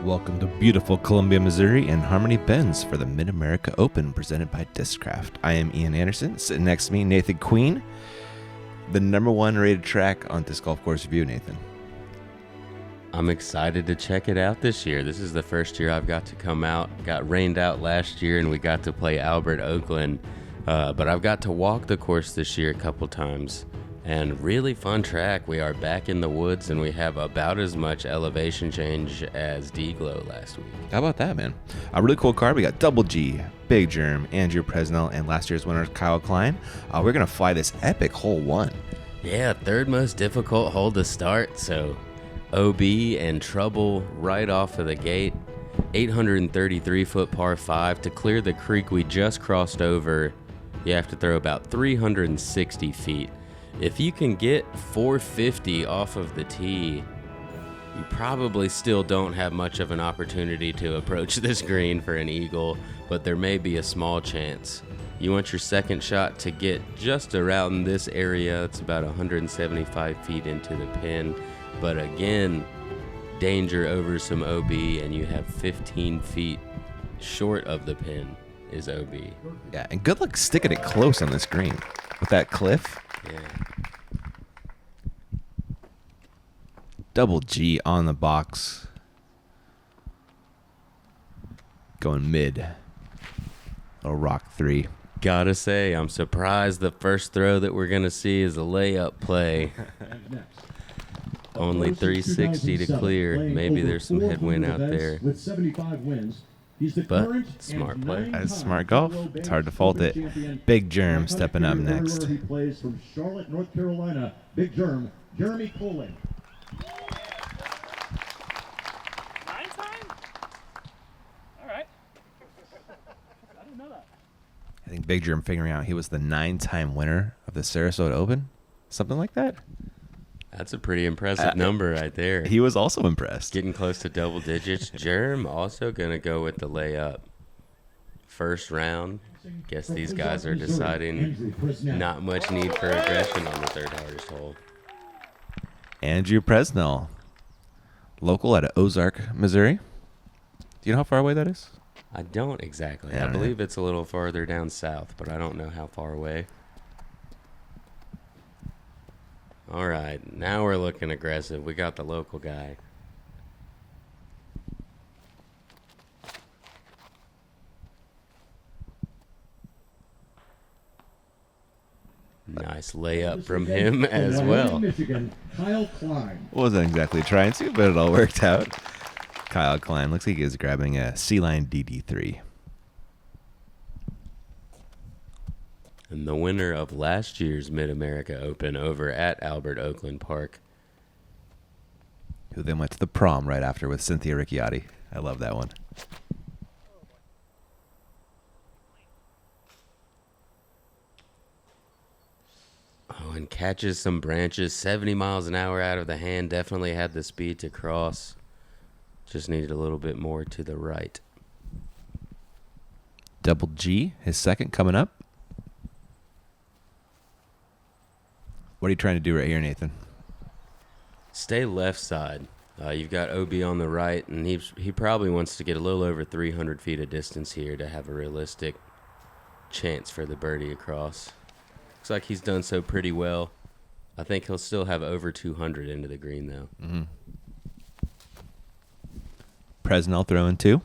Welcome to beautiful Columbia, Missouri, and Harmony Bends for the Mid-America Open presented by Discraft. I am Ian Anderson. Sitting next to me, Nathan Queen, the number one rated track on Disc Golf Course Review. Nathan, I'm excited to check it out this year. This is the first year I've got to come out. Got rained out last year, and we got to play Albert Oakland. But I've got to walk the course this year a couple times. And really fun track. We are back in the woods, and we have about as much elevation change as D-Glow last week. how about that, man? A really cool card. We got Double G, Big Germ, Andrew Presnell, and last year's winner, Kyle Klein. We're going to fly this epic hole one. Yeah, third most difficult hole to start, so OB and trouble right off of the gate. 833-foot par 5. To clear the creek we just crossed over, you have to throw about 360 feet. If you can get 450 off of the tee, you probably still don't have much of an opportunity to approach this green for an eagle, but there may be a small chance. You want your second shot to get just around this area. It's about 175 feet into the pin, but again, danger over some OB, and you have 15 feet short of the pin is OB. Yeah, and good luck sticking it close on this green with that cliff. Yeah. Double G on the box. Going mid. Little rock 3. Gotta say, I'm surprised the first throw that we're gonna see is a layup play. Only 360 to clear. Maybe there's some headwind out there. With 75 wins, he's the But current smart and play. nine-time That's smart golf. World It's hard to Bench fault Open it. champion. Big Germ Iconic stepping up career next. He plays from Charlotte, North Carolina. Big Germ, Jeremy Koling. Nine time? All right. I didn't know that. I think Big Germ figuring out he was the 9-time winner of the Sarasota Open. Something like that. That's a pretty impressive number right there. He was also impressed. Getting close to double digits. Germ also gonna go with the layup. First round. Guess these guys are deciding not much need for aggression on the third hardest hole. Andrew Presnell, local out of Ozark, Missouri. Do you know how far away that is? I don't exactly. Yeah, I believe it's a little farther down south, but I don't know how far away. All right, now we're looking aggressive. We got the local guy. Nice layup from him as well. Michigan, Kyle Klein. Wasn't exactly trying to, but it all worked out. Kyle Klein looks like he's grabbing a Sea Line DD3. And the winner of last year's Mid-America Open over at Albert Oakland Park. Who then went to the prom right after with Cynthia Ricciardi. I love that one. Oh, and catches some branches, 70 miles an hour out of the hand. Definitely had the speed to cross. Just needed a little bit more to the right. Double G, his second coming up. What are you trying to do right here, Nathan? Stay left side. You've got OB on the right, and he probably wants to get a little over 300 feet of distance here to have a realistic chance for the birdie across. Looks like he's done so pretty well. I think he'll still have over 200 into the green, though. Mm-hmm. Presnell throwing 2.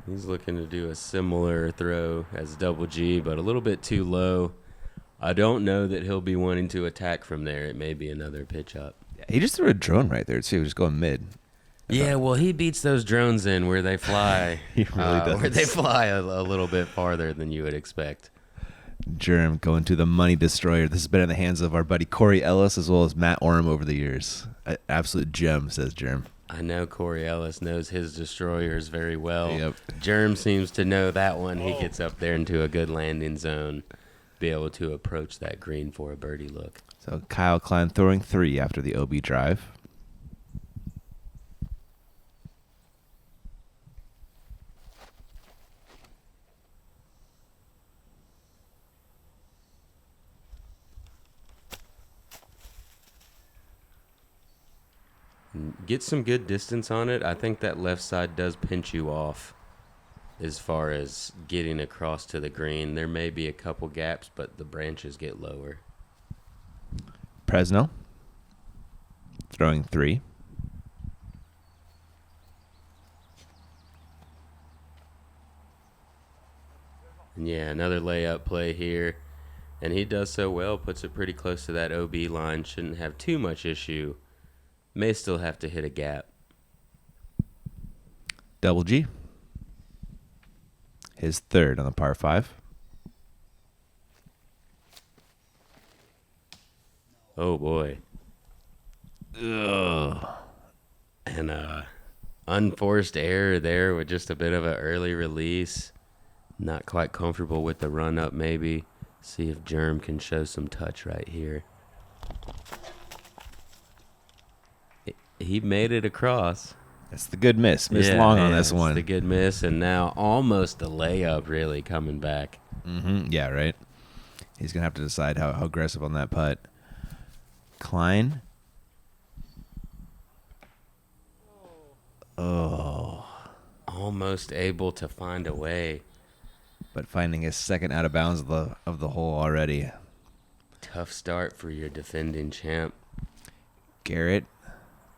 He's looking to do a similar throw as Double G, but a little bit too low. I don't know that he'll be wanting to attack from there. It may be another pitch up. He just threw a drone right there, too, just going mid. Yeah, well, he beats those drones in where they fly. He really does. Where they fly a little bit farther than you would expect. Germ going to the money destroyer. This has been in the hands of our buddy Corey Ellis as well as Matt Orem over the years. Absolute gem, says Germ. I know Corey Ellis knows his destroyers very well. Yep. Germ seems to know that one. He gets up there into a good landing zone, be able to approach that green for a birdie look. So So Kyle Klein throwing 3 after the OB drive. Get some good distance on it. I think that left side does pinch you off as far as getting across to the green. There may be a couple gaps, but the branches get lower. Presnell throwing 3. And yeah, another layup play here. And he does so well, puts it pretty close to that OB line. Shouldn't have too much issue. May still have to hit a gap. Double G. His 3rd on the par 5. Oh, boy. Ugh. And unforced error there with just a bit of an early release. Not quite comfortable with the run up maybe. See if Germ can show some touch right here. He made it across. That's the good miss. Missed long on this one. The good miss, and now almost a layup really coming back. Yeah, right. He's going to have to decide how aggressive on that putt. Klein. Oh. Almost able to find a way. But finding his 2nd out of bounds of the hole already. Tough start for your defending champ. Garrett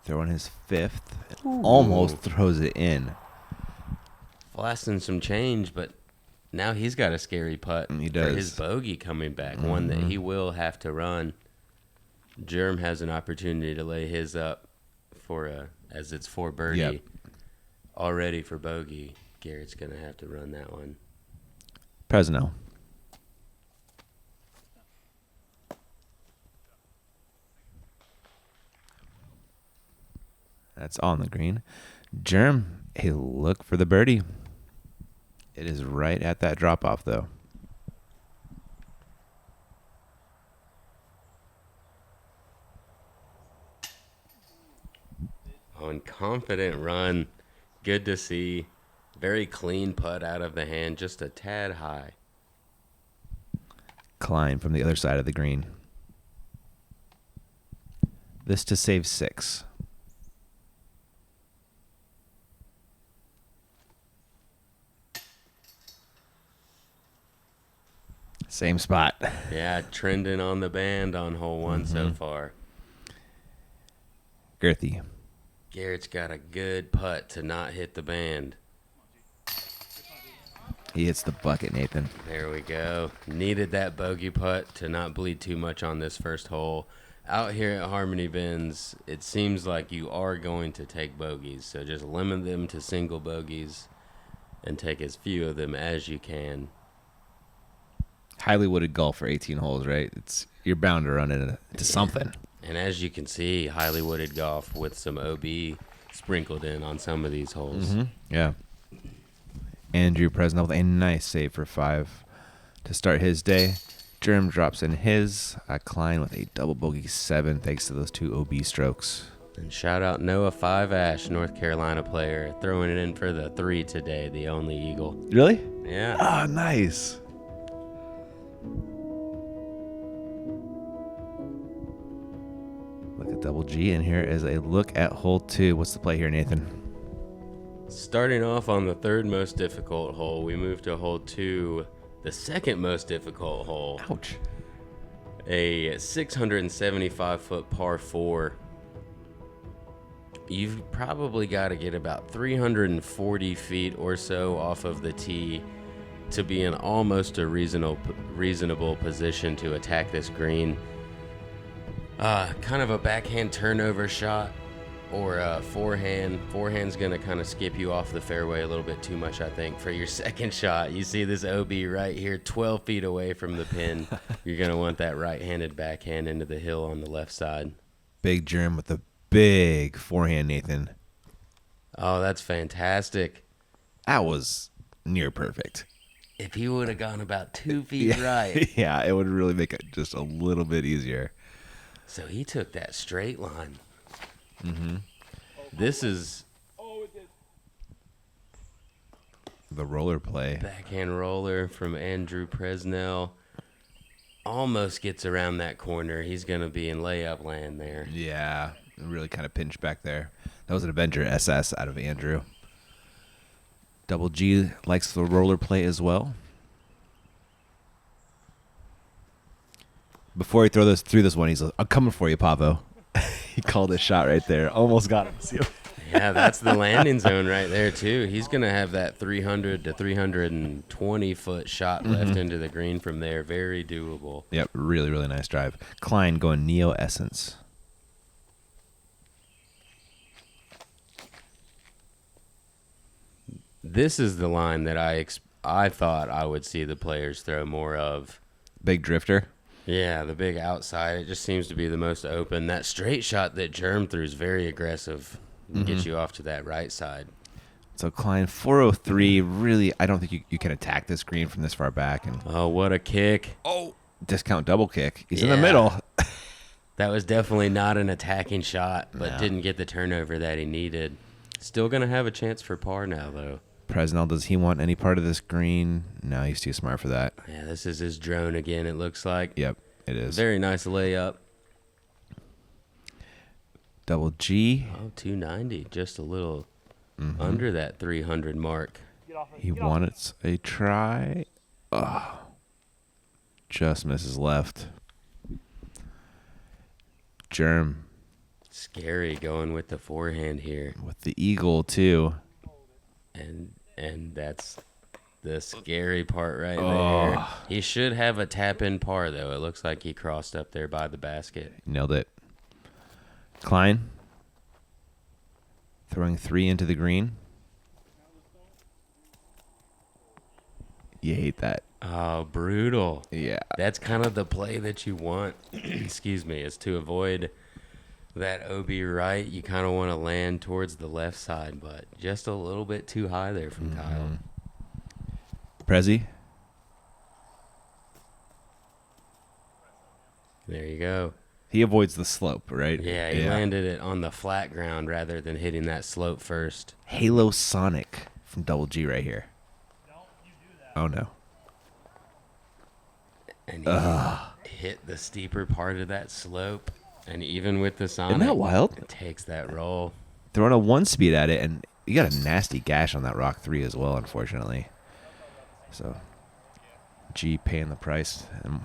throwing his 5th. Almost throws it in. Blasting some change, but now he's got a scary putt. He does. For his bogey coming back, one that he will have to run. Germ has an opportunity to lay his up as it's for birdie. Yep. Already for bogey. Garrett's going to have to run that one. Presnell. That's on the green. Germ, a look for the birdie. It is right at that drop off, though. On confident run. Good to see. Very clean putt out of the hand, just a tad high. Klein from the other side of the green. This to save 6. Same spot. Yeah, trending on the band on hole 1 so far. Gurthie. Garrett's got a good putt to not hit the band. He hits the bucket, Nathan. There we go. Needed that bogey putt to not bleed too much on this first hole. Out here at Harmony Bends, it seems like you are going to take bogeys, so just limit them to single bogeys and take as few of them as you can. Highly wooded golf for 18 holes, right? You're bound to run into something. And as you can see, highly wooded golf with some OB sprinkled in on some of these holes. Yeah. Andrew Presnell with a nice save for 5 to start his day. Germ drops in his. Klein with a double bogey 7 thanks to those 2 OB strokes. And shout out Noah 5 Ash, North Carolina player, throwing it in for the 3 today, the only eagle. Really? Yeah. Ah, nice. Look at double G in here as a look at hole 2. What's the play here, Nathan? Starting off on the 3rd most difficult hole, we move to hole 2, the 2nd most difficult hole. Ouch. A 675-foot par 4. You've probably got to get about 340 feet or so off of the tee to be in almost a reasonable position to attack this green. Kind of a backhand turnover shot or a forehand. Forehand's going to kind of skip you off the fairway a little bit too much, I think, for your 2nd shot. You see this OB right here, 12 feet away from the pin. You're going to want that right-handed backhand into the hill on the left side. Big Germ with the big forehand, Nathan. Oh, that's fantastic. That was near perfect. If he would have gone about 2 feet right. Yeah, it would really make it just a little bit easier. So he took that straight line. Mm-hmm. This is Oh, it did. The roller play. backhand roller from Andrew Presnell. Almost gets around that corner. He's going to be in layup land there. Yeah, really kind of pinched back there. That was an Avenger SS out of Andrew. Double G likes the roller play as well. Before he threw this one, he's like, "I'm coming for you, Pavo." He called a shot right there. Almost got him. See him? Yeah, that's the landing zone right there, too. He's going to have that 300 to 320-foot shot left into the green from there. Very doable. Yep, really, really nice drive. Klein going Neo Essence. This is the line that I thought I would see the players throw more of. Big drifter. Yeah, the big outside. It just seems to be the most open. That straight shot that Germ threw is very aggressive. Get you off to that right side. So Klein, 403. Really, I don't think you can attack this green from this far back. And Oh, what a kick. discount double kick. He's in the Yeah. middle. That was definitely not an attacking shot, but No. didn't get the turnover that he needed. Still going to have a chance for par now, though. Presnell, does he want any part of this green? No, he's too smart for that. Yeah, this is his drone again, it looks like. Yep, it is. Very nice layup. Double G. Oh, 290, just a little under that 300 mark. Get off it. He Get off wanted a try. Oh, just misses left. Germ Scary going with the forehand here. with the eagle, too. And that's the scary part right Oh. there. He should have a tap-in par, though. It looks like he crossed up there by the basket. Nailed it. Klein throwing 3 into the green. You hate that. Oh, brutal. Yeah. That's kind of the play that you want, excuse me, is to avoid that OB right. You kind of want to land towards the left side, but just a little bit too high there from Kyle. Prezi. There you go. He avoids the slope, right? Yeah, he landed it on the flat ground rather than hitting that slope first. Halo Sonic from Double G right here. Oh, no. And he hit the steeper part of that slope. And even with the Sonic, Isn't that wild? it takes that roll. Throwing a 1-speed at it, and you got a nasty gash on that Rock 3 as well, unfortunately. So, G paying the price in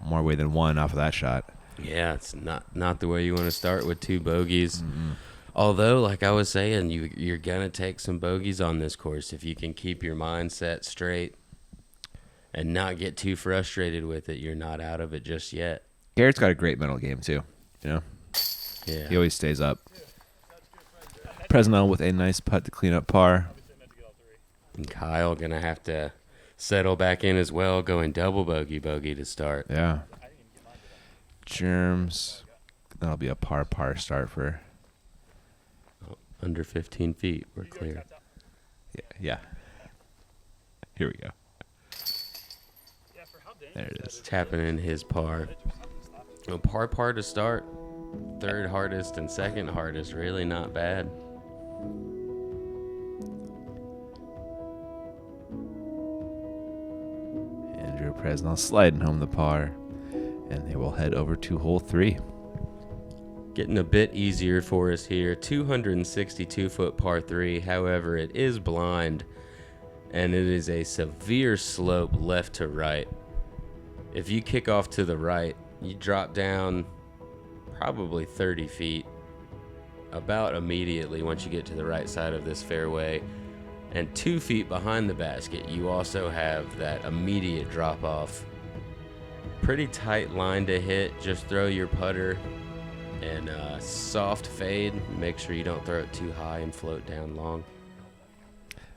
more way than one off of that shot. Yeah, it's not the way you want to start with 2 bogeys. Although, like I was saying, you're going to take some bogeys on this course if you can keep your mindset straight and not get too frustrated with it. You're not out of it just yet. Garrett's got a great mental game, too. You know? Yeah. He always stays up. Presnell with a nice putt to clean up par. And Kyle going to have to settle back in as well, going double bogey to start. Yeah. Germs. That'll be a par start for. Under 15 feet, we're clear. Yeah. Here we go. Yeah, for how dangerous There it that is. Tapping in his par. A par to start. Third hardest and second hardest. Really not bad. Andrew Presnell sliding home the par. And they will head over to hole 3. Getting a bit easier for us here. 262-foot par 3. However, it is blind. And it is a severe slope left to right. If you kick off to the right, you drop down probably 30 feet about immediately once you get to the right side of this fairway. And 2 feet behind the basket, you also have that immediate drop off. Pretty tight line to hit. Just throw your putter and soft fade. Make sure you don't throw it too high and float down long.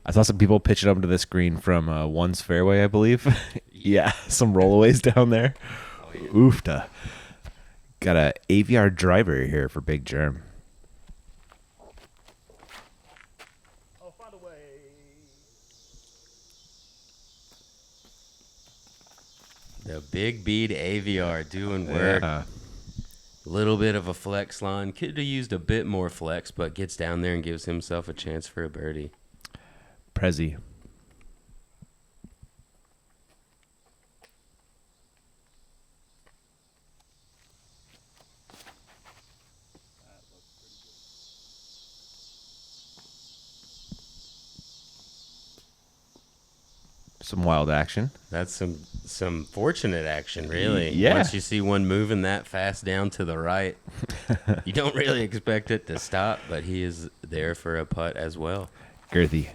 I saw some people pitch it up to the screen from One's Fairway, I believe. Yeah, some rollaways down there. Oofta. Got a AVR driver here for Big Germ. Oh, find a way. The big bead AVR doing work. Yeah. Little bit of a flex line. Could have used a bit more flex, but gets down there and gives himself a chance for a birdie. Prezi. Some wild action. That's some fortunate action, really. Yeah. Once you see one moving that fast down to the right, you don't really expect it to stop, but he is there for a putt as well. Gurthie.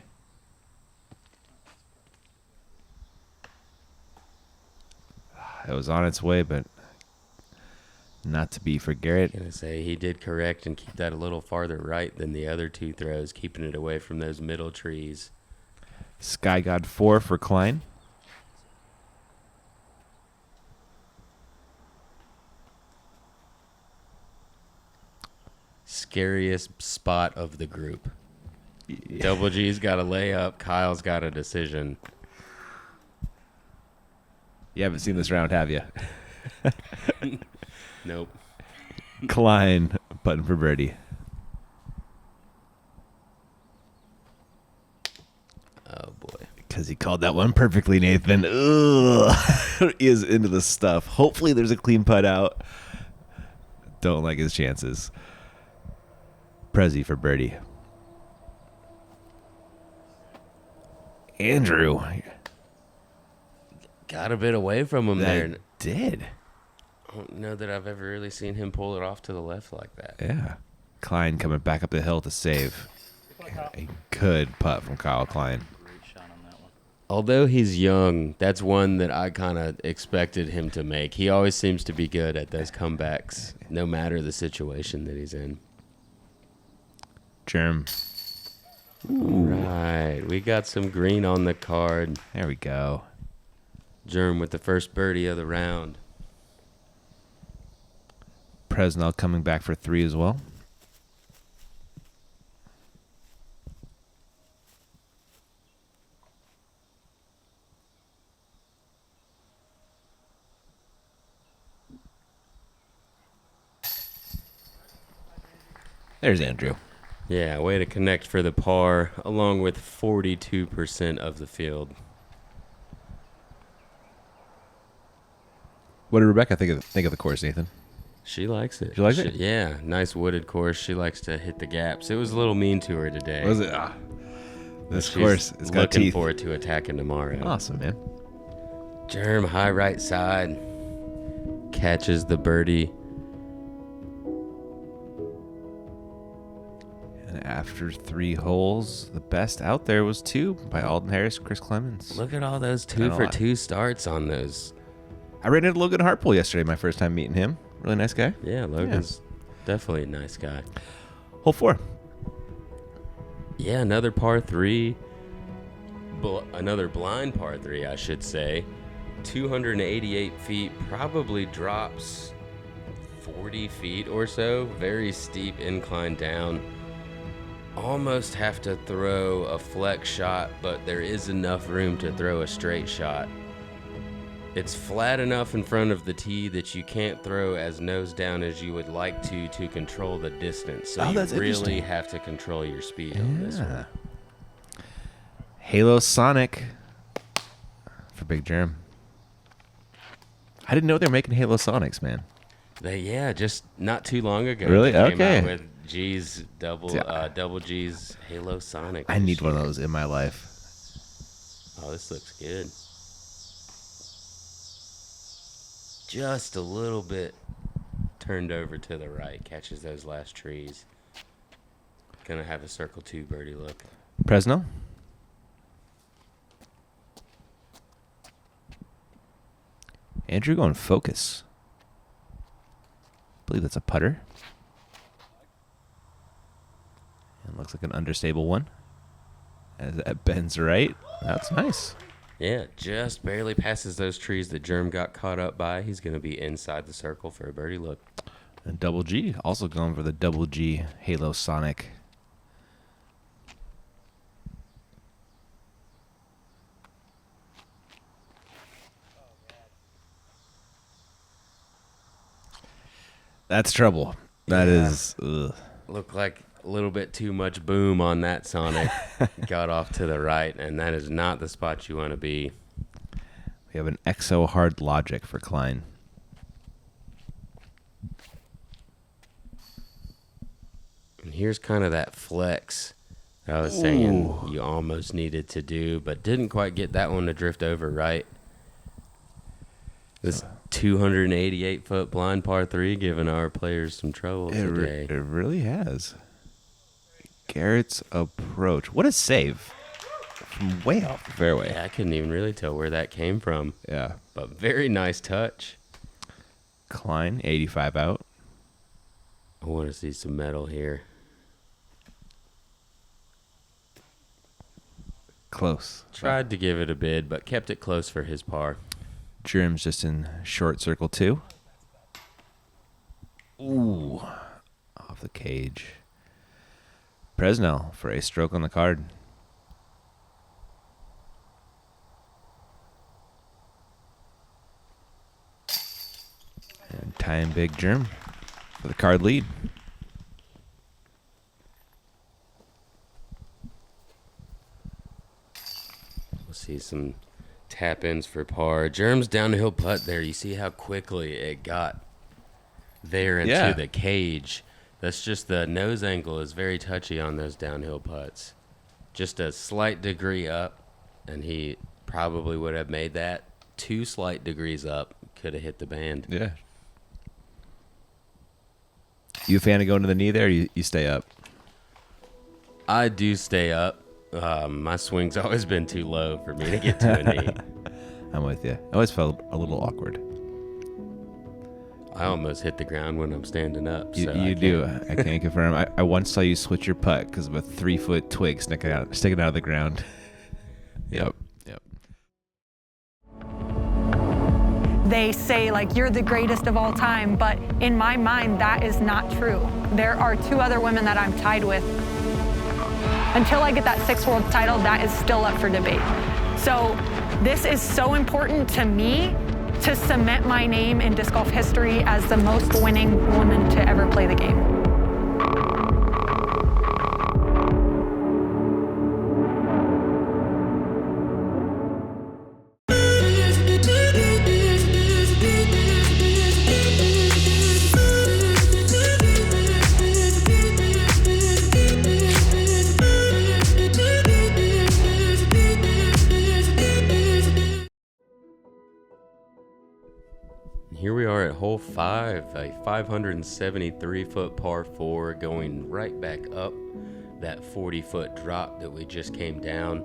It was on its way, but not to be for Garrett. Gonna say he did correct and keep that a little farther right than the other two throws, keeping it away from those middle trees. Sky God 4 for Klein. Scariest spot of the group. Double G's got a layup. Kyle's got a decision. You haven't seen this round, have you? Nope. Klein putting for birdie. Oh, boy. Because he called that one perfectly, Nathan. Ugh. He is into the stuff. Hopefully there's a clean putt out. Don't like his chances. Prezi for birdie. Andrew. Got a bit away from him there. Did. I don't know that I've ever really seen him pull it off to the left like that. Yeah. Klein coming back up the hill to save. A good putt from Kyle Klein. Although he's young, that's one that I kind of expected him to make. He always seems to be good at those comebacks, no matter the situation that he's in. Germ. Right. We got some green on the card. There we go. Germ with the first birdie of the round. Presnell coming back for 3 as well. There's Andrew. Yeah, way to connect for the par, along with 42% of the field. What did Rebecca think of the course, Nathan? She likes it. She likes it? Yeah, nice wooded course. She likes to hit the gaps. It was a little mean to her today. Was it? This She's course, it's got looking teeth. forward to attacking tomorrow. Awesome, man. Germ, high right side. Catches the birdie. And after 3 holes, the best out there was 2 by Alden Harris, Chris Clemens. Look at all those Kinda 2 for lot. 2 starts on those. I ran into Logan Hartpool yesterday, my first time meeting him. Really nice guy. Yeah, Logan's definitely a nice guy. Hole 4. Yeah, another par 3. Another blind par 3, I should say. 288 feet, probably drops 40 feet or so. Very steep incline down. Almost have to throw a flex shot, but there is enough room to throw a straight shot. It's flat enough in front of the tee that you can't throw as nose down as you would like to control the distance. So you that's really interesting. have to control your speed on this one. Halo Sonic for Big Germ. I didn't know they were making Halo Sonics, man. Just not too long ago. Really? they came Okay. out with G's double G's Halo Sonic. I need one of those in my life. Oh, this looks good. Just a little bit turned over to the right. Catches those last trees. Gonna have a circle 2 birdie look. Presnell. Andrew going focus. I believe that's a putter. And looks like an understable one. As that bends right. That's nice. Yeah, just barely passes those trees that Germ got caught up by. He's going to be inside the circle for a birdie look. And Double G also going for the Double G Halo Sonic. That's trouble. That Yeah. is. Ugh. Looked like a little bit too much boom on that Sonic. Got off to the right, and that is not the spot you want to be. We have an exo hard logic for Klein. And here's kind of that flex I was saying you almost needed to do, but didn't quite get that one to drift over right. This 288-foot blind par 3 giving our players some trouble today. It really has. Garrett's approach. What a save. From way off the fairway. Yeah, I couldn't even really tell where that came from. Yeah. But very nice touch. Klein, 85 out. I want to see some metal here. Close. Tried to give it a bid, but kept it close for his par. Germ's just in short circle 2. Ooh. Off the cage. Presnell for a stroke on the card. And tying big Germ for the card lead. We'll see some tap-ins for par. Germ's down the hill putt there. You see how quickly it got there into the cage. That's just the nose angle is very touchy on those downhill putts. Just a slight degree up, and he probably would have made that. 2 slight degrees up, could have hit the band. Yeah. You a fan of going to the knee there, or you stay up? I do stay up. My swing's always been too low for me to get to a knee. I'm with you. I always felt a little awkward. I almost hit the ground when I'm standing up. You, so you do. I can't confirm. I once saw you switch your putt because of a 3-foot twig sticking out of the ground. Yep. They say, like, you're the greatest of all time, but in my mind, that is not true. There are 2 other women that I'm tied with. Until I get that 6th world title, that is still up for debate. So this is so important to me to cement my name in disc golf history as the most winning woman to ever play the game. Here we are at hole 5, a 573-foot par 4 going right back up that 40-foot drop that we just came down.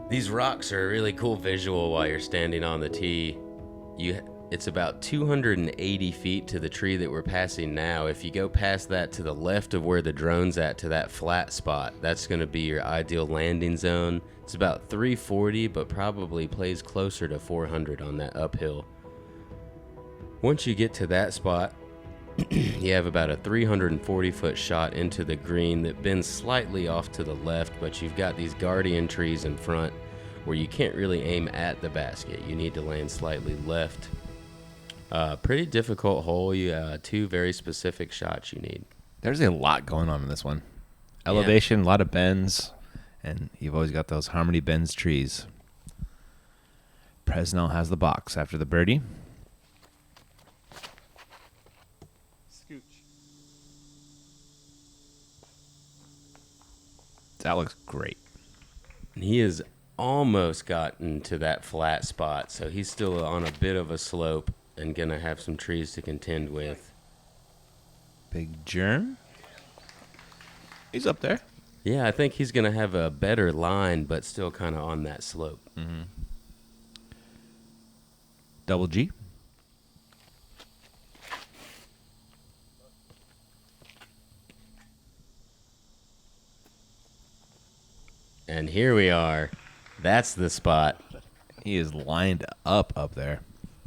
These rocks are a really cool visual while you're standing on the tee. It's about 280 feet to the tree that we're passing now. If you go past that to the left of where the drone's at to that flat spot, that's going to be your ideal landing zone. It's about 340, but probably plays closer to 400 on that uphill. Once you get to that spot, you have about a 340-foot shot into the green that bends slightly off to the left, but you've got these guardian trees in front where you can't really aim at the basket. You need to land slightly left. Pretty difficult hole. You 2 very specific shots you need. There's a lot going on in this one. Elevation, a lot of bends, and you've always got those Harmony Bends trees. Presnell has the box after the birdie. Scooch. That looks great. He has almost gotten to that flat spot, so he's still on a bit of a slope and going to have some trees to contend with. Big Germ. He's up there. Yeah, I think he's going to have a better line, but still kind of on that slope. Mm-hmm. Double G. And here we are. That's the spot. He is lined up there.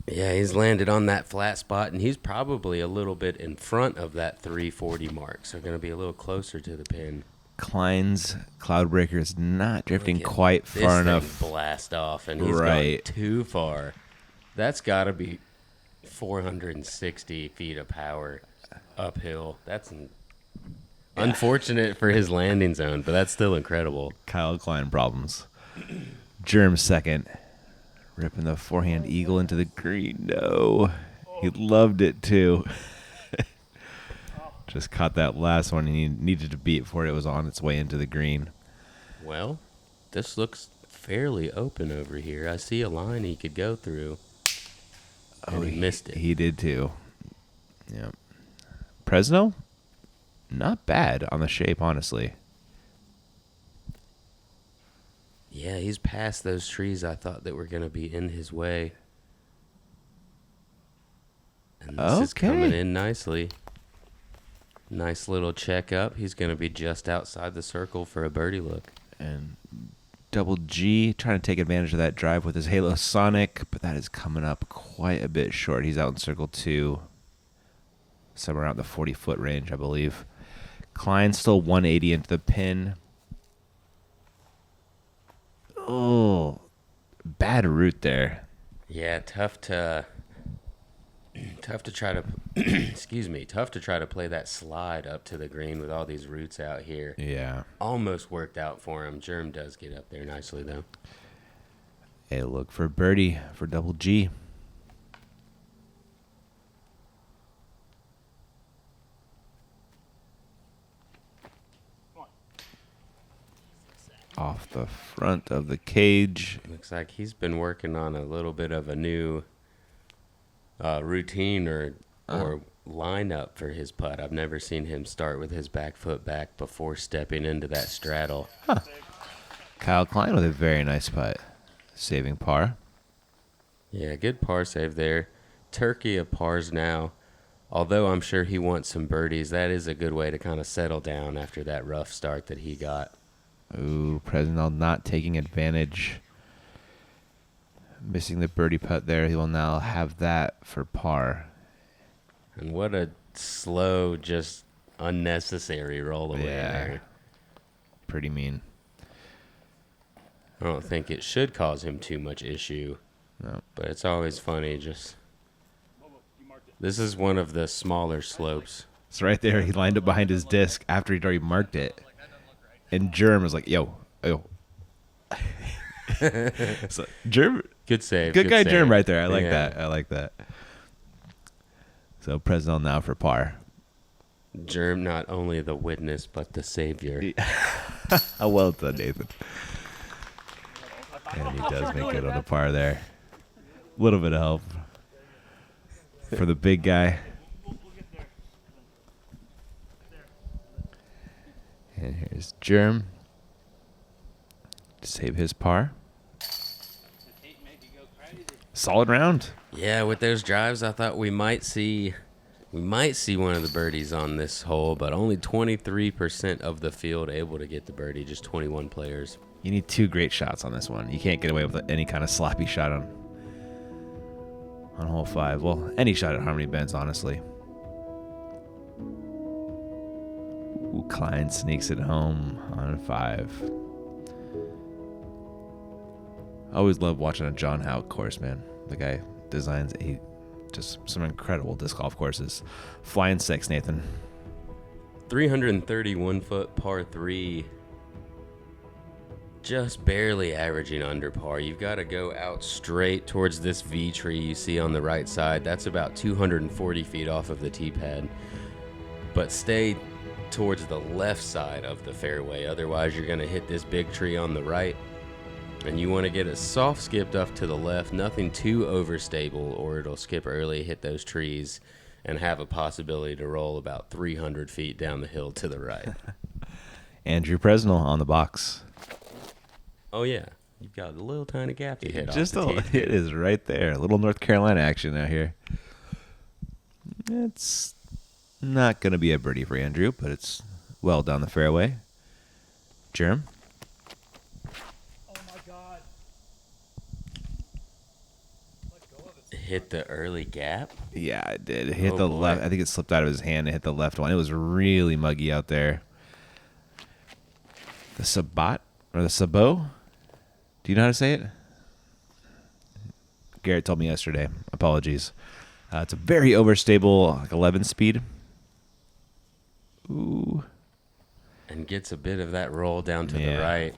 Yeah, he's landed on that flat spot, and he's probably a little bit in front of that 340 mark, so going to be a little closer to the pin. Klein's Cloudbreaker is not drifting Look at quite far this enough. thing blast off, and he's Right. gone too far. That's got to be 460 feet of power uphill. That's unfortunate for his landing zone, but that's still incredible. Kyle Klein problems. Germ second. Ripping the forehand eagle into the green. No. He loved it too. Just caught that last one and he needed to beat before it was on its way into the green. Well, this looks fairly open over here. I see a line he could go through. And he missed it. He did too. Yeah. Presnell? Not bad on the shape, honestly. Yeah, he's past those trees I thought that were going to be in his way. And this is coming in nicely. Nice little check up. He's going to be just outside the circle for a birdie look. And Double G trying to take advantage of that drive with his Halo Sonic, but that is coming up quite a bit short. He's out in circle 2, somewhere around the 40-foot range, I believe. Klein still 180 into the pin. Oh, bad route there. Yeah, tough to try to tough to try to play that slide up to the green with all these roots out here. Yeah. Almost worked out for him. Germ does get up there nicely though. A look for birdie for Double G. Off the front of the cage. Looks like he's been working on a little bit of a new routine or lineup for his putt. I've never seen him start with his back foot back before stepping into that straddle. Huh. Kyle Klein with a very nice putt. Saving par. Yeah, good par save there. Turkey of pars now. Although I'm sure he wants some birdies, that is a good way to kind of settle down after that rough start that he got. Ooh, Presnell not taking advantage. Missing the birdie putt there. He will now have that for par. And what a slow, just unnecessary roll away there. Pretty mean. I don't think it should cause him too much issue. No. But it's always funny. This is one of the smaller slopes. It's right there. He lined up behind his disc after he'd already marked it. And Germ was like, yo. So, Germ. Good save. Good guy save. Germ right there. I like that. So Presnell now for par. Germ not only the witness, but the savior. Well done, Nathan. And he does make it on the par there. A little bit of help for the big guy. And here's Germ to save his par. Solid round. Yeah, with those drives, I thought we might see one of the birdies on this hole, but only 23% of the field able to get the birdie, just 21 players. You need 2 great shots on this one. You can't get away with any kind of sloppy shot on hole 5. Well, any shot at Harmony Bends, honestly. Ooh, Klein sneaks it home on 5. I always love watching a John Howe course, man. The guy designs just some incredible disc golf courses. Flying 6, Nathan. 331-foot par 3. Just barely averaging under par. You've got to go out straight towards this V tree you see on the right side. That's about 240 feet off of the tee pad. But stay towards the left side of the fairway. Otherwise, you're going to hit this big tree on the right. And you want to get a soft skip off to the left, nothing too overstable, or it'll skip early, hit those trees, and have a possibility to roll about 300 feet down the hill to the right. Andrew Presnell on the box. Oh, yeah. You've got a little tiny gap to hit Just off the tee. it is right there. A little North Carolina action out here. It's not going to be a birdie for Andrew, but it's well down the fairway. Jerem? Oh my God. Let go of it. Hit the early gap? Yeah, it did. It hit Oh, the boy. left. I think it slipped out of his hand and hit the left one. It was really muggy out there. The Sabot or the Sabot? Do you know how to say it? Garrett told me yesterday. Apologies. It's a very overstable, like 11 speed. Ooh. And gets a bit of that roll down to the right.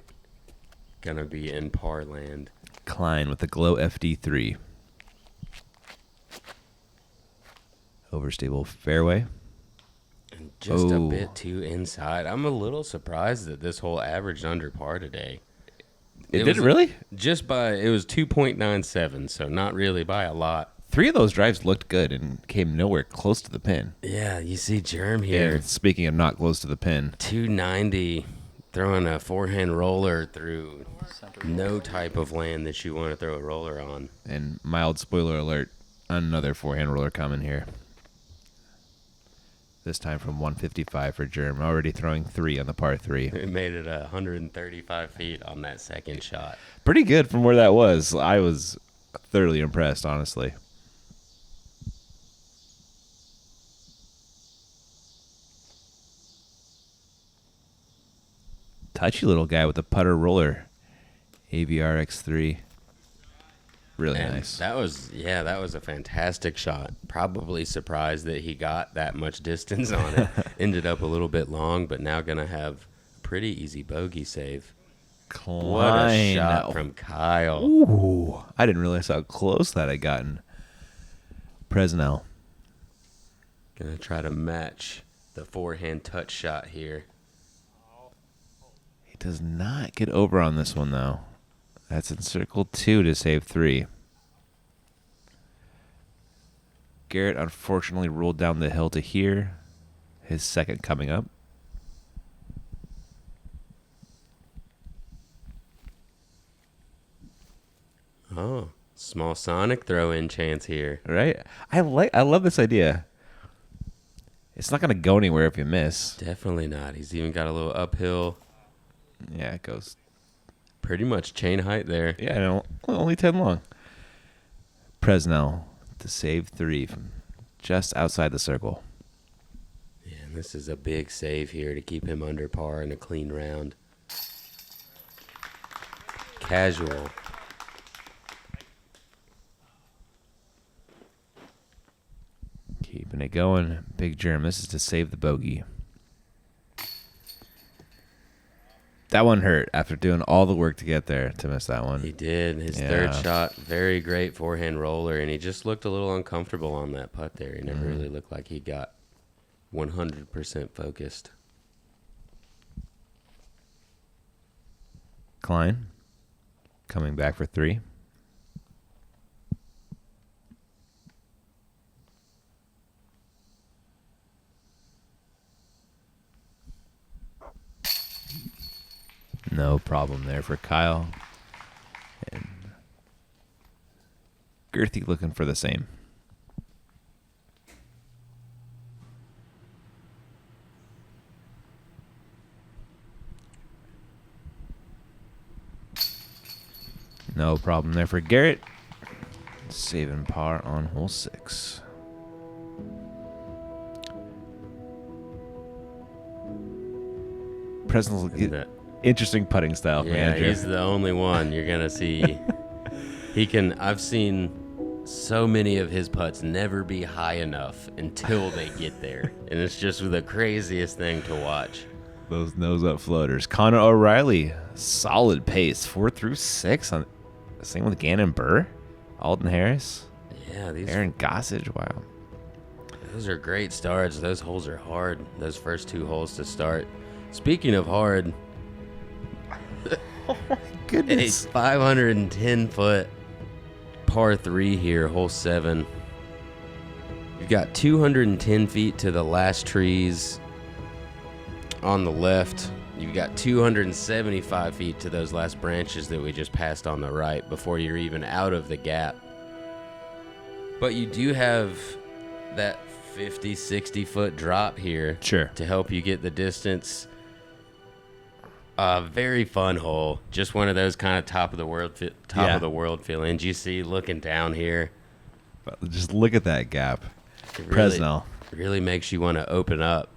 Gonna be in par land. Klein with the Glow FD3. Overstable fairway. And just a bit too inside. I'm a little surprised that this hole averaged under par today. It did really? It was 2.97, so not really by a lot. 3 of those drives looked good and came nowhere close to the pin. Yeah, you see Germ here. And speaking of not close to the pin. 290, throwing a forehand roller through no type of land that you want to throw a roller on. And mild spoiler alert, another forehand roller coming here. This time from 155 for Germ, already throwing 3 on the par 3. It made it 135 feet on that second shot. Pretty good from where that was. I was thoroughly impressed, honestly. Touchy little guy with a putter roller. AVR X3. Really And nice. That was a fantastic shot. Probably surprised that he got that much distance on it. Ended up a little bit long, but now going to have a pretty easy bogey save. Klein. What a shot from Kyle. Ooh, I didn't realize how close that had gotten. Presnell. Going to try to match the forehand touch shot here. He does not get over on this one, though. That's in circle 2 to save 3. Garrett unfortunately rolled down the hill to here. His second coming up. Oh, small Sonic throw-in chance here. Right? I love this idea. It's not going to go anywhere if you miss. Definitely not. He's even got a little uphill. Yeah, it goes. Pretty much chain height there. Yeah, no, only 10 long. Presnell to save 3 from just outside the circle. Yeah, and this is a big save here to keep him under par in a clean round. Casual. Keeping it going. Big Germ. This is to save the bogey. That one hurt after doing all the work to get there to miss that one. He did. His third shot, very great forehand roller, and he just looked a little uncomfortable on that putt there. He never really looked like he got 100% focused. Klein coming back for 3. No problem there for Kyle. And Gurthie looking for the same. No problem there for Garrett. Saving par on hole 6. Presnell's interesting putting style for Andrew. He's the only one you're going to see. I've seen so many of his putts never be high enough until they get there. And it's just the craziest thing to watch. Those nose-up floaters. Connor O'Reilly, solid pace. 4 through 6. Same with Gannon Burr. Alden Harris. Yeah, Aaron Gossage. Wow. Those are great starts. Those holes are hard. Those first 2 holes to start. Speaking of hard, Oh my goodness. a 510-foot par 3 here, hole 7. You've got 210 feet to the last trees on the left. You've got 275 feet to those last branches that we just passed on the right before you're even out of the gap. But you do have that 50, 60-foot drop here to help you get the distance. Very fun hole. Just one of those kind of top of the world feelings. You see looking down here. Just look at that gap. Presnell really makes you want to open up,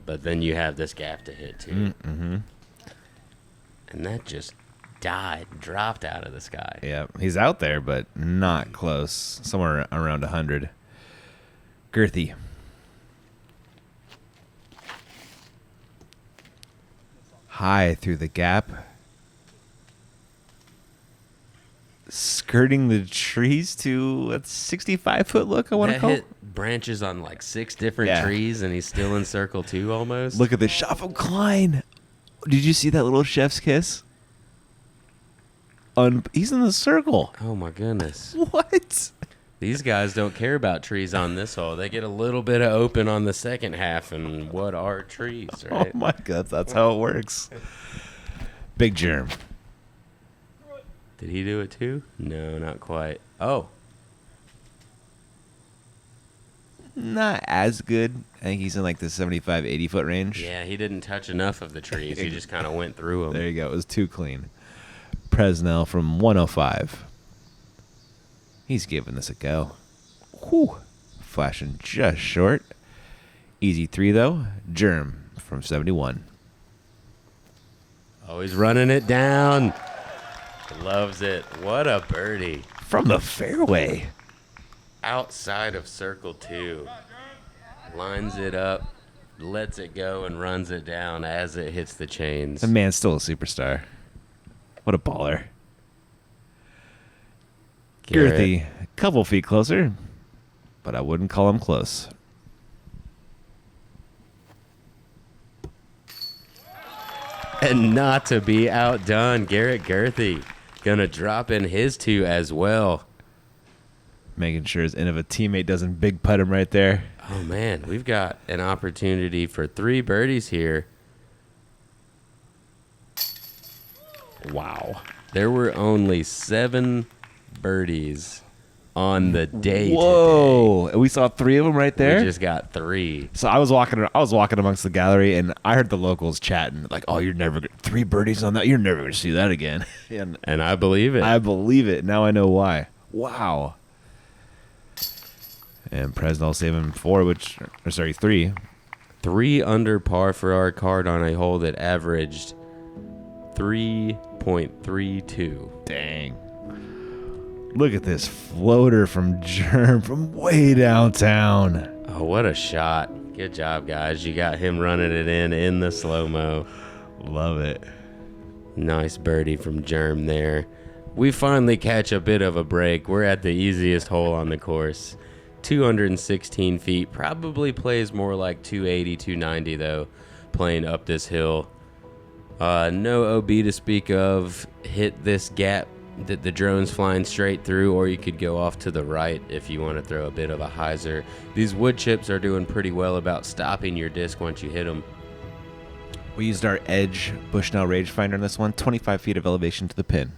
but then you have this gap to hit too. Mm-hmm. And that just dropped out of the sky. Yeah, he's out there, but not close. Somewhere around 100. Gurthie. High through the gap. Skirting the trees to a 65-foot look, I want to That call it. hit branches on like 6 different trees, and he's still in circle 2 almost. Look at this shot from Klein. Did you see that little chef's kiss? He's in the circle. Oh my goodness. What? These guys don't care about trees on this hole. They get a little bit of open on the second half, and what are trees, right? Oh my God, that's how it works. Big Germ. Did he do it too? No, not quite. Oh, Not as good. I think he's in like the 75, 80-foot range. yeah, he didn't touch enough of the trees. He just kind of went through them. There you go. It was too clean. Presnell from 105. He's giving this a go. Whew. Flashing just short. Easy 3, though. Germ from 71. Oh, he's running it down. Loves it. What a birdie. From the fairway. Outside of circle 2. Lines it up, lets it go, and runs it down as it hits the chains. The man's still a superstar. What a baller. Garrett. Gurthie, a couple feet closer, but I wouldn't call him close. And not to be outdone, Garrett Gurthie gonna drop in his 2 as well. Making sure his end of a teammate doesn't big putt him right there. Oh man, we've got an opportunity for 3 birdies here. Wow. There were only 7 birdies on the day Whoa! And we saw 3 of them right today. there. We just got 3. So I was walking amongst the gallery, and I heard the locals chatting like, "Oh, you're never 3 birdies on that. You're never going to see that again." And And I believe it. I believe it. Now I know why. Wow. And Presnell saving 3. 3 under par for our card on a hole that averaged 3.32. Dang. Look at this floater from Germ from way downtown. Oh, what a shot. Good job, guys. You got him running it in the slow-mo. Love it. Nice birdie from Germ there. We finally catch a bit of a break. We're at the easiest hole on the course. 216 feet. Probably plays more like 280, 290, though, playing up this hill. No OB to speak of. Hit this gap that the drone's flying straight through, or you could go off to the right if you want to throw a bit of a hyzer. These wood chips are doing pretty well about stopping your disc once you hit them. We used our Edge Bushnell rangefinder on this one. 25 feet of elevation to the pin.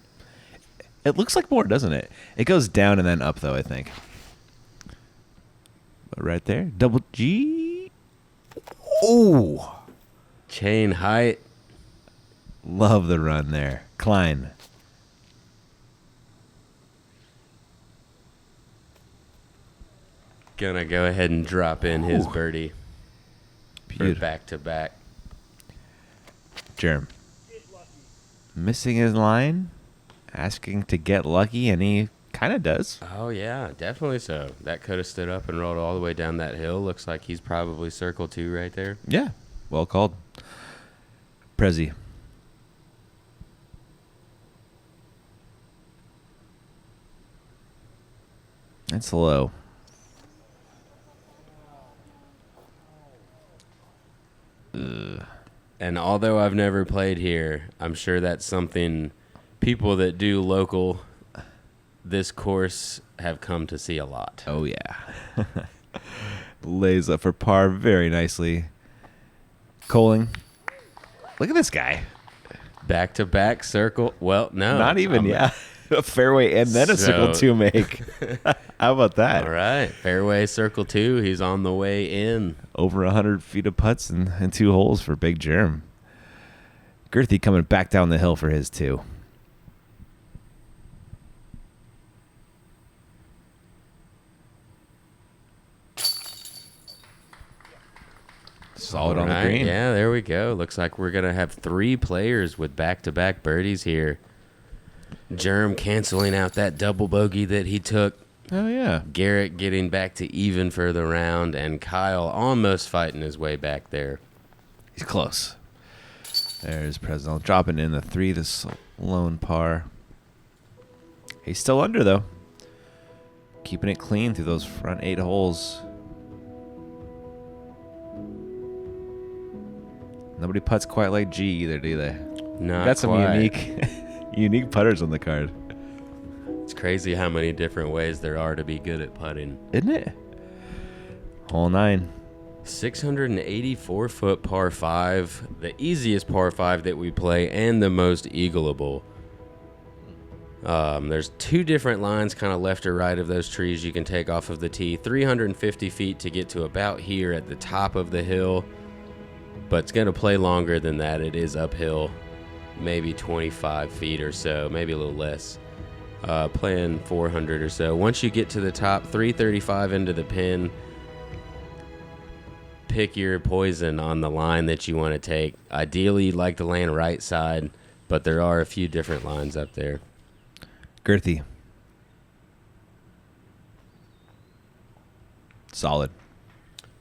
It looks like more, doesn't it? It goes down and then up, though, I think. But right there. Double G. Oh! Chain height. Love the run there. Klein. Gonna go ahead and drop in his birdie for Beautiful. back-to-back. Germ. Missing his line. Asking to get lucky, and he kind of does. Oh, yeah, definitely so. That could have stood up and rolled all the way down that hill. Looks like he's probably circle 2 right there. Yeah. Well called. Prezi. It's low. And although I've never played here, I'm sure that's something people that do local this course have come to see a lot. Oh, yeah. Lays up for par very nicely. Koling. Look at this guy. Back-to-back circle. Well, no. Not even, yeah. A fairway and then a circle 2 make. How about that? All right. Fairway circle 2. He's on the way in. Over 100 feet of putts and 2 holes for Big Germ. Gurthie coming back down the hill for his 2. Solid on the Right, green. yeah, there we go. Looks like we're going to have 3 players with back-to-back birdies here. Germ canceling out that double bogey that he took Oh, yeah. Garrett getting back to even for the round, and Kyle almost fighting his way back there. He's close. There's Presnell dropping in the 3, this lone par. He's still under, though. Keeping it clean through those front 8 holes. Nobody putts quite like G either, do they? Not Got some quite. unique putters on the card. It's crazy how many different ways there are to be good at putting. Isn't it? Hole 9. 684-foot par 5, the easiest par 5 that we play and the most eagleable. There's 2 different lines kind of left or right of those trees you can take off of the tee. 350 feet to get to about here at the top of the hill, but it's going to play longer than that. It is uphill, maybe 25 feet or so, maybe a little less. Playing 400 or so. Once you get to the top, 335 into the pin, pick your poison on the line that you want to take. Ideally, you'd like to land right side, but there are a few different lines up there. Gurthie. Solid.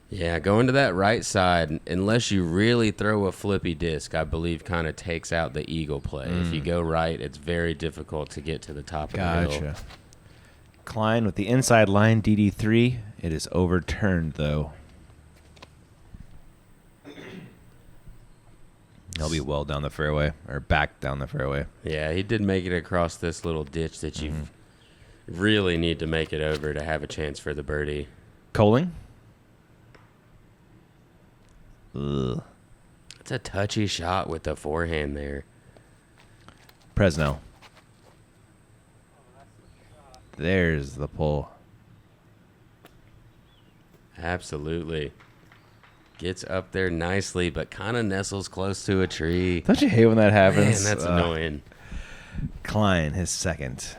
Yeah, going to that right side, unless you really throw a flippy disc, I believe kind of takes out the eagle play. If you go right, it's very difficult to get to the top of the hill. Gotcha. Klein with the inside line, DD3. It is overturned, though. He'll be well down the fairway, or back down the fairway. Yeah, he did make it across this little ditch that you really need to make it over to have a chance for the birdie. Koling. Ugh. It's a touchy shot with the forehand there. Presnell. There's the pull. Absolutely. Gets up there nicely, but kind of nestles close to a tree. Don't you hate when that happens? Man, that's annoying. Klein, his second.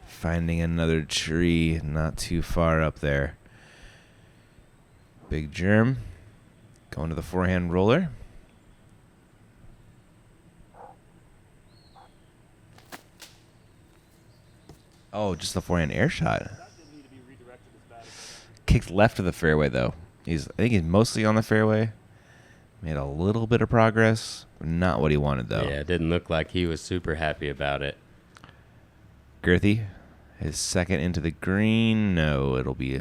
Finding another tree not too far up there. Big Germ. Going to the forehand roller. Oh, just the forehand air shot. Kicked left of the fairway, though. I think he's mostly on the fairway. Made a little bit of progress. Not what he wanted, though. Yeah, it didn't look like he was super happy about it. Gurthie, his second into the green. No, it'll be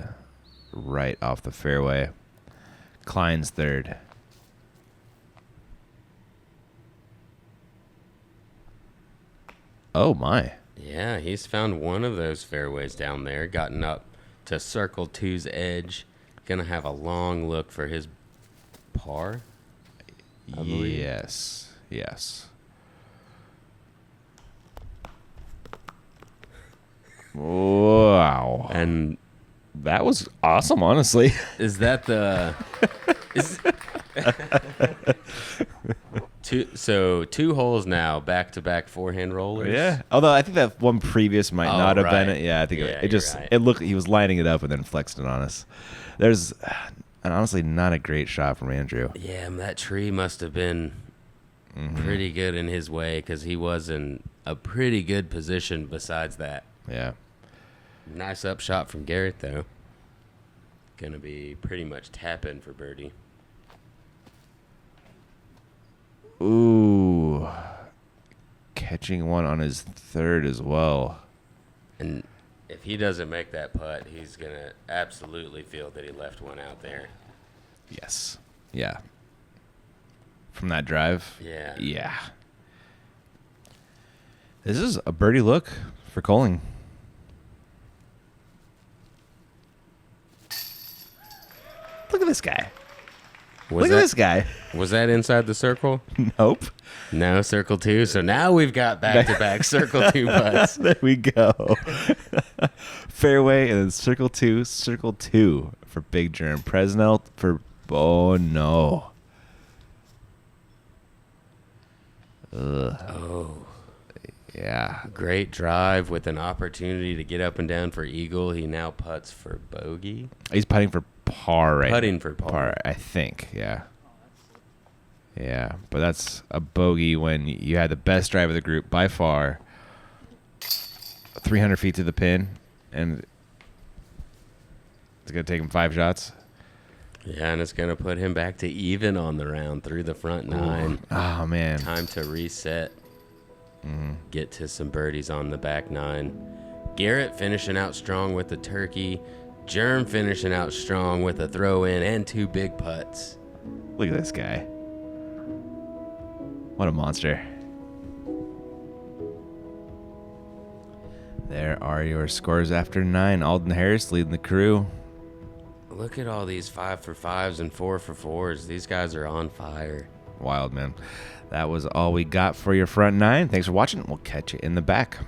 right off the fairway. Klein's third. Oh, my. Yeah, he's found one of those fairways down there, gotten up to Circle 2's edge. Gonna have a long look for his par. I believe. Yes. Wow. And that was awesome, honestly. is that the... two holes now, back-to-back forehand rollers. Yeah. Although I think that one previous might not have been right. it. Yeah, I think Yeah, it just you're right. it looked he was lining it up and then flexed it on us. There's honestly not a great shot from Andrew. Yeah, that tree must have been pretty good in his way because he was in a pretty good position besides that. Yeah. Nice up shot from Garrett, though. Gonna be pretty much tapping for birdie. Ooh. Catching one on his third as well. And if he doesn't make that putt, he's going to absolutely feel that he left one out there. Yes. Yeah. From that drive? Yeah. Yeah. This is a birdie look for Koling. Look at this guy. Look at this guy. Was that inside the circle? Nope. No, Circle 2. So now we've got back-to-back Circle 2 putts. There we go. Fairway and then Circle 2 for Big Germ. Presnell for, oh no. Ugh. Oh, Yeah. great drive with an opportunity to get up and down for eagle. He now putts for bogey. He's putting for par right Putting for par. I think, yeah. Yeah, but that's a bogey when you had the best drive of the group by far. 300 feet to the pin. And it's going to take him 5 shots. Yeah, and it's going to put him back to even on the round through the front 9. Oh, man. Time to reset. Get to some birdies on the back 9. Garrett finishing out strong with the turkey. Germ finishing out strong with a throw-in and 2 big putts. Look at this guy. What a monster. There are your scores after 9. Alden Harris leading the crew. Look at all these 5 for 5s and 4 for 4s. These guys are on fire. Wild, man. That was all we got for your front 9. Thanks for watching. We'll catch you in the back.